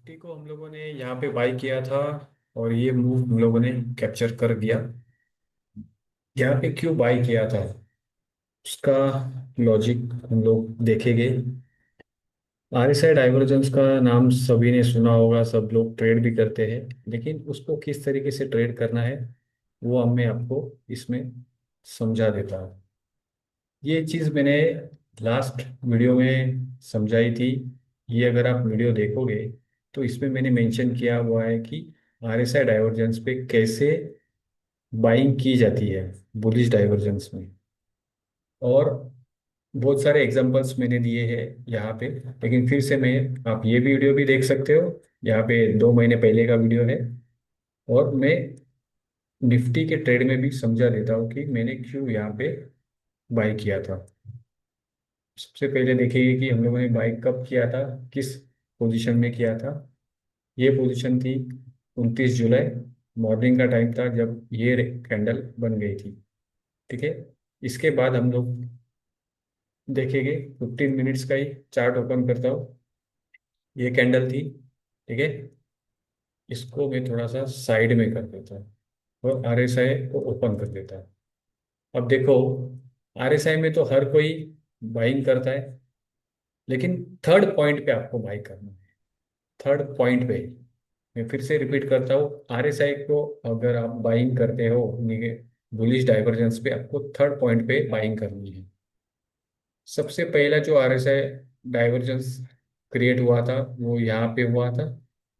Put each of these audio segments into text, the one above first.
Nifty को हम लोगों ने यहाँ पे बाई किया था और ये मूव हम लोगों ने कैप्चर कर दिया। यहाँ पे क्यों बाई किया था उसका लॉजिक हम लोग देखेंगे। आरएसआई डाइवर्जेंस का नाम सभी ने सुना होगा, सब लोग ट्रेड भी करते हैं, लेकिन उसको किस तरीके से ट्रेड करना है वो अब मैं आपको इसमें समझा देता हूँ। ये चीज़ मैंने लास्ट वीडियो में समझाई थी। ये अगर आप वीडियो देखोगे तो इसमें मैंने मेंशन किया हुआ है कि आरएसआई डाइवर्जेंस पे कैसे बाइंग की जाती है, बुलिश डाइवर्जेंस में। और बहुत सारे एग्जांपल्स मैंने दिए हैं यहाँ पे, लेकिन फिर से मैं, आप ये वीडियो भी देख सकते हो। यहाँ पे 2 महीने पहले का वीडियो है। और मैं निफ्टी के ट्रेड में भी समझा देता हूँ कि मैंने क्यों यहाँ पे बाई किया था। सबसे पहले देखिए कि हम लोगों ने बाई कब किया था, किस पोजीशन में किया था। ये पोजीशन थी 29 जुलाई, मॉर्निंग का टाइम था जब ये कैंडल बन गई थी। ठीक है। इसके बाद हम लोग देखेंगे 15 मिनट्स का ही चार्ट ओपन करता हूँ। ये कैंडल थी। ठीक है। इसको मैं थोड़ा सा साइड में कर देता हूँ और आरएसआई को ओपन कर देता हूँ। अब देखो, आरएसआई में तो हर कोई बाइंग करता है, लेकिन थर्ड पॉइंट पे आपको बाई करना है। थर्ड पॉइंट पे, मैं फिर से रिपीट करता हूँ, आरएसआई को अगर आप बाइंग करते हो बुलिश डाइवर्जेंस पे, आपको थर्ड पॉइंट पे बाइंग करनी है। सबसे पहला जो आरएसआई डाइवर्जेंस क्रिएट हुआ था वो यहाँ पे हुआ था।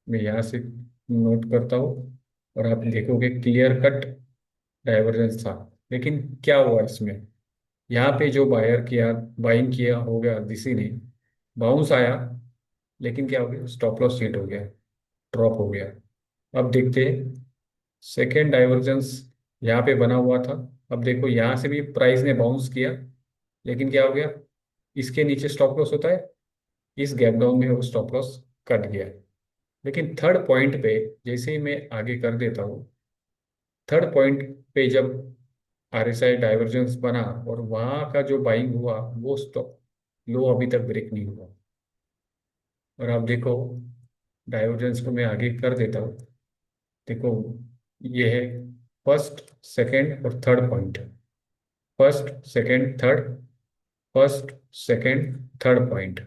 मैं यहाँ से नोट करता हूँ और आप देखोगे क्लियर कट डाइवर्जेंस था। लेकिन क्या हुआ इसमें, यहाँ पे जो बायर किया, बाइंग किया हो गया किसी ने, बाउंस आया, लेकिन क्या हो गया, स्टॉप लॉस हिट हो गया, ड्रॉप हो गया। अब देखते हैं सेकेंड डाइवर्जेंस यहाँ पे बना हुआ था। अब देखो यहाँ से भी प्राइस ने बाउंस किया, लेकिन क्या हो गया, इसके नीचे स्टॉप लॉस होता है, इस गैप डाउन में वो स्टॉप लॉस कट गया। लेकिन थर्ड पॉइंट पे जैसे ही मैं आगे कर देता हूँ, थर्ड पॉइंट पे जब आरएसआई डाइवर्जेंस बना और वहाँ का जो बाइंग हुआ वो स्टॉप लो अभी तक ब्रेक नहीं हुआ। और आप देखो, डाइवर्जेंस को मैं आगे कर देता हूँ। देखो, ये है फर्स्ट, सेकंड और third point. First, second, third, first, second, third point.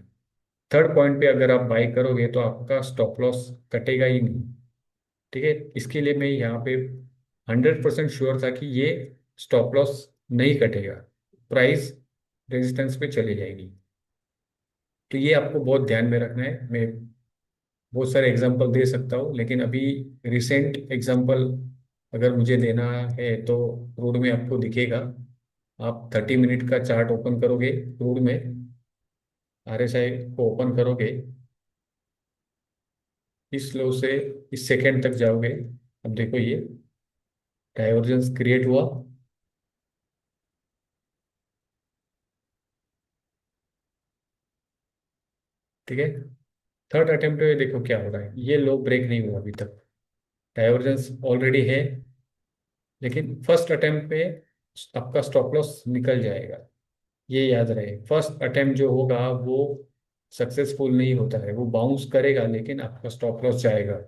Third point पे अगर आप बाई करोगे तो आपका स्टॉप लॉस कटेगा ही नहीं। ठीक है। इसके लिए मैं यहाँ पे 100% श्योर था कि ये स्टॉप लॉस नहीं कटेगा, प्राइस रेजिस्टेंस पे चली जाएगी। तो ये आपको बहुत ध्यान में रखना है। मैं बहुत सारे एग्जांपल दे सकता हूँ, लेकिन अभी रिसेंट एग्जांपल अगर मुझे देना है तो क्रूड में आपको दिखेगा। आप 30 मिनट का चार्ट ओपन करोगे क्रूड में, आरएसआई को ओपन करोगे, इस लो से इस सेकंड तक जाओगे। अब देखो ये डाइवर्जेंस क्रिएट हुआ। ठीक है। थर्ड अटेम्प्ट पे देखो क्या हो रहा है, ये लो ब्रेक नहीं हुआ अभी तक, डाइवर्जेंस ऑलरेडी है। लेकिन फर्स्ट अटेम्प्ट पे आपका स्टॉप लॉस निकल जाएगा। ये याद रहे, फर्स्ट अटेम्प्ट जो होगा वो सक्सेसफुल नहीं होता है, वो बाउंस करेगा लेकिन आपका स्टॉप लॉस जाएगा,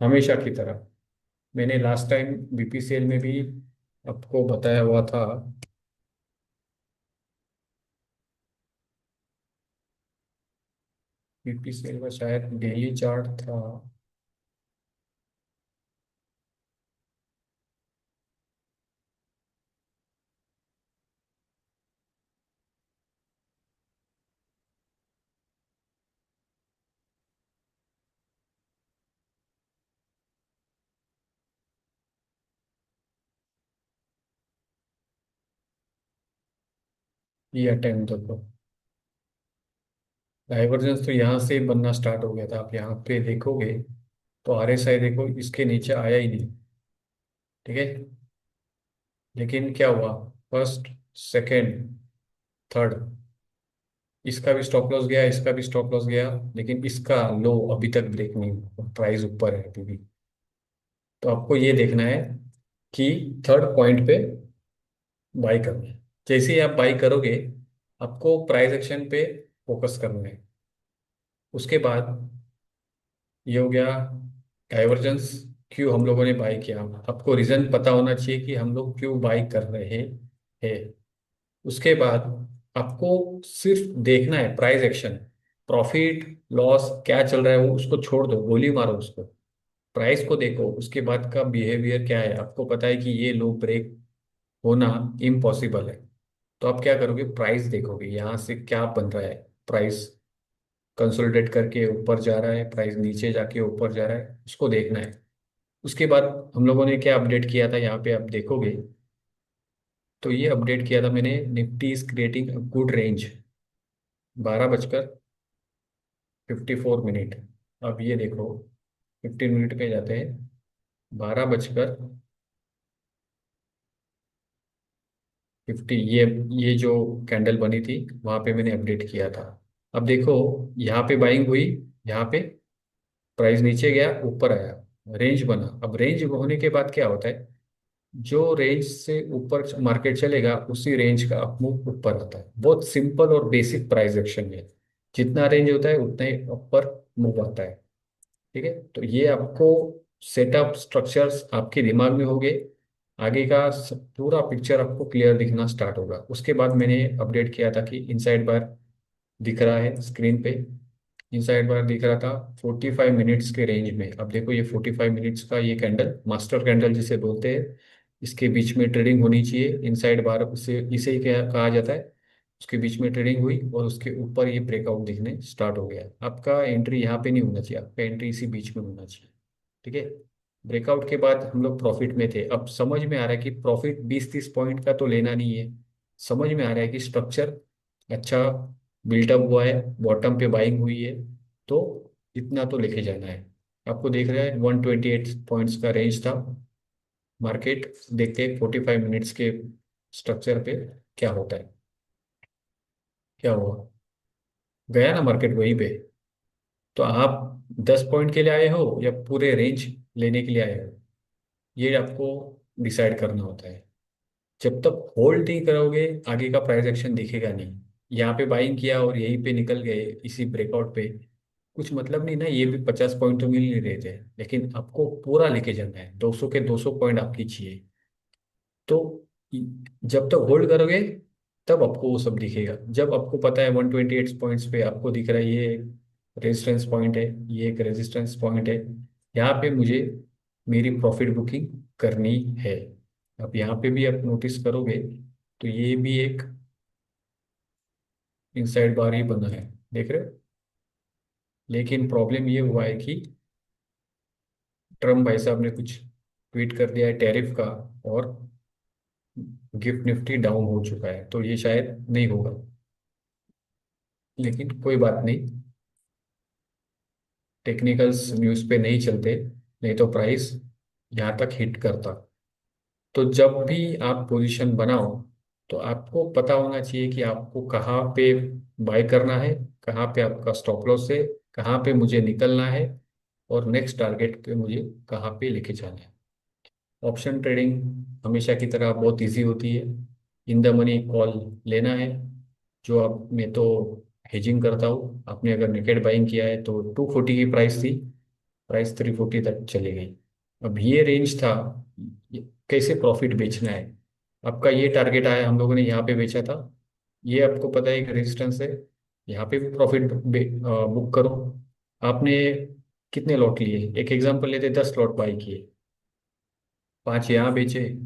हमेशा की तरह। मैंने लास्ट टाइम बीपीसीएल में भी आपको बताया हुआ था। बीपीसीएल का शायद डेली चार्ट था। ये अटेम्प्ट देखो, डाइवर्जेंस तो यहाँ से बनना स्टार्ट हो गया था। आप यहाँ पे देखोगे तो आरएसआई देखो इसके नीचे आया ही नहीं। ठीक है। लेकिन क्या हुआ, फर्स्ट, सेकंड, थर्ड, इसका भी स्टॉप लॉस गया, इसका भी स्टॉप लॉस गया, लेकिन इसका लो अभी तक ब्रेक नहीं हुआ, प्राइस ऊपर है अभी भी। तो आपको ये देखना है कि थर्ड पॉइंट पे बाई करना है। जैसे ही आप बाई करोगे, आपको प्राइस एक्शन पे फोकस करना है। उसके बाद ये हो गया डाइवर्जेंस, क्यों हम लोगों ने बाई किया। आपको रीजन पता होना चाहिए कि हम लोग क्यों बाई कर रहे हैं। उसके बाद आपको सिर्फ देखना है प्राइस एक्शन, प्रॉफिट लॉस क्या चल रहा है वो उसको छोड़ दो, गोली मारो उसको। प्राइस को देखो, उसके बाद का बिहेवियर क्या है। आपको पता है कि ये लो ब्रेक होना इम्पॉसिबल है, तो आप क्या करोगे, प्राइस देखोगे यहाँ से क्या बन रहा है। प्राइस कंसोलिडेट करके ऊपर जा रहा है, प्राइस नीचे जाके ऊपर जा रहा है, उसको देखना है। उसके बाद हम लोगों ने क्या अपडेट किया था यहाँ पे आप देखोगे, तो ये अपडेट किया था मैंने, Nifty is creating a good range, 12:54। अब ये देखो, 15 मिनट पे जाते हैं, 12:50। ये जो कैंडल बनी थी वहां पे मैंने अपडेट किया था। अब देखो, यहाँ पे बाइंग हुई, यहाँ पे प्राइस नीचे गया ऊपर आया, रेंज बना। अब रेंज होने के बाद क्या होता है, जो रेंज से ऊपर मार्केट चलेगा उसी रेंज का अप मूव ऊपर आता है। बहुत सिंपल और बेसिक प्राइस एक्शन है, जितना रेंज होता है उतना ही ऊपर मूव आता है। ठीक है, तो ये आपको सेटअप स्ट्रक्चर्स आपके दिमाग में होंगे, आगे का पूरा पिक्चर आपको क्लियर दिखना स्टार्ट होगा। उसके बाद मैंने अपडेट किया था कि इनसाइड बार दिख रहा है स्क्रीन पे, इनसाइड बार दिख रहा था 45 मिनट्स के रेंज में। अब देखो ये 45 मिनट्स का ये कैंडल, मास्टर कैंडल जिसे बोलते हैं, इसके बीच में ट्रेडिंग होनी चाहिए। इनसाइड बार उसे इसे ही क्या कहा जाता है, उसके बीच में ट्रेडिंग हुई और उसके ऊपर ये ब्रेकआउट दिखने स्टार्ट हो गया। आपका एंट्री यहाँ पे नहीं होना चाहिए, आपका एंट्री इसी बीच में होना चाहिए। ठीक है, ब्रेकआउट के बाद हम लोग प्रॉफिट में थे। अब समझ में आ रहा है कि प्रॉफिट 20-30 पॉइंट का तो लेना नहीं है। समझ में आ रहा है कि स्ट्रक्चर अच्छा बिल्टअप हुआ है, बॉटम पे बाइंग हुई है, तो इतना तो लेके जाना है। आपको देख रहे हैं 128 पॉइंट्स का रेंज था मार्केट। देखते हैं 45 मिनट्स के स्ट्रक्चर पे क्या होता है। क्या हुआ, गया ना मार्केट वहीं पे। तो आप 10 पॉइंट के लिए आए हो या पूरे रेंज लेने के लिए आए हो, ये आपको डिसाइड करना होता है। जब तक होल्ड नहीं करोगे आगे का प्राइस एक्शन दिखेगा नहीं। यहाँ पे बाइंग किया और यहीं पे निकल गए इसी ब्रेकआउट पे, कुछ मतलब नहीं ना। ये भी 50 पॉइंट तो मिल नहीं रहे थे, लेकिन आपको पूरा लेके जाना है, 200 के 200 पॉइंट आपकी चाहिए। तो जब तक होल्ड करोगे तब आपको वो सब दिखेगा। जब आपको पता है 128 पॉइंट्स पे आपको दिख रहा है ये रेजिस्टेंस पॉइंट है, ये एक रेजिस्टेंस पॉइंट है, यहाँ पे मुझे मेरी प्रॉफिट बुकिंग करनी है। अब यहाँ पे भी आप नोटिस करोगे तो ये भी एक इनसाइड बार ही बना है, देख रहे हो। लेकिन प्रॉब्लम ये हुआ है कि ट्रम्प भाई साहब ने कुछ ट्वीट कर दिया है टैरिफ का, और गिफ्ट निफ्टी डाउन हो चुका है, तो ये शायद नहीं होगा। लेकिन कोई बात नहीं, टेक्निकल्स न्यूज़ पे नहीं चलते, नहीं तो प्राइस यहाँ तक हिट करता। तो जब भी आप पोजीशन बनाओ तो आपको पता होना चाहिए कि आपको कहाँ पे बाय करना है, कहाँ पे आपका स्टॉप लॉस है, कहाँ पे मुझे निकलना है, और नेक्स्ट टारगेट पे मुझे कहाँ पे लेके जाना है। ऑप्शन ट्रेडिंग हमेशा की तरह बहुत इजी होती है। इन द मनी कॉल लेना है, जो आप, मैं तो हेजिंग करता हूँ। आपने अगर नेकेड बाइंग किया है तो 240 की प्राइस थी, प्राइस 340 तक चली गई। अब ये रेंज था, कैसे प्रॉफिट बेचना है। आपका ये टारगेट आया, हम लोगों ने यहाँ पे बेचा था, ये आपको पता है एक रेजिस्टेंस है, यहाँ पे भी प्रॉफिट बुक करो। आपने कितने लॉट लिए, एक एग्जांपल लेते, 10 लॉट बाई किए, 5 यहाँ बेचे,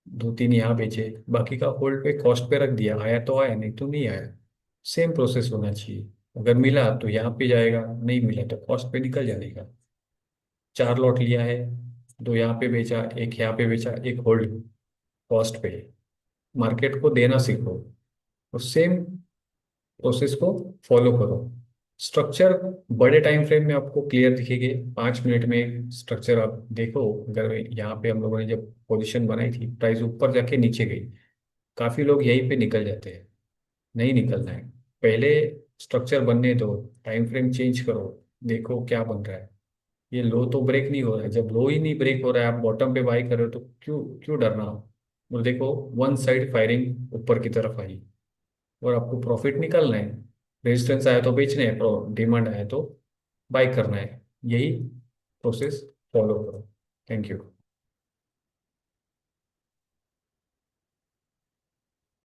2-3 यहाँ बेचे, बाकी का होल्ड पे कॉस्ट पे रख दिया। आया तो आया, नहीं तो नहीं आया। सेम प्रोसेस होना चाहिए। अगर मिला तो यहाँ पे जाएगा, नहीं मिला तो कॉस्ट पे निकल जाएगा। 4 लॉट लिया है, 2 यहाँ पे बेचा, एक यहाँ पे बेचा, एक होल्ड कॉस्ट पे। मार्केट को देना सीखो और सेम प्रोसेस को फॉलो करो। स्ट्रक्चर बड़े टाइम फ्रेम में आपको क्लियर दिखेंगे, 5 मिनट में स्ट्रक्चर आप देखो। अगर यहाँ पे हम लोगों ने जब पोजीशन बनाई थी, प्राइस ऊपर जाके नीचे गई, काफी लोग यहीं पे निकल जाते हैं। नहीं निकलना है, पहले स्ट्रक्चर बनने दो, टाइम फ्रेम चेंज करो, देखो क्या बन रहा है। ये लो तो ब्रेक नहीं हो रहा है, जब लो ही नहीं ब्रेक हो रहा है आप बॉटम पे बाई कर रहे हो, तो क्यों क्यों डरना हो। और देखो वन साइड फायरिंग ऊपर की तरफ आई, और आपको प्रॉफिट निकालना है। रेजिस्टेंस आया तो बेचना है, डिमांड आया तो बाई करना है। यही प्रोसेस फॉलो करो। Thank you.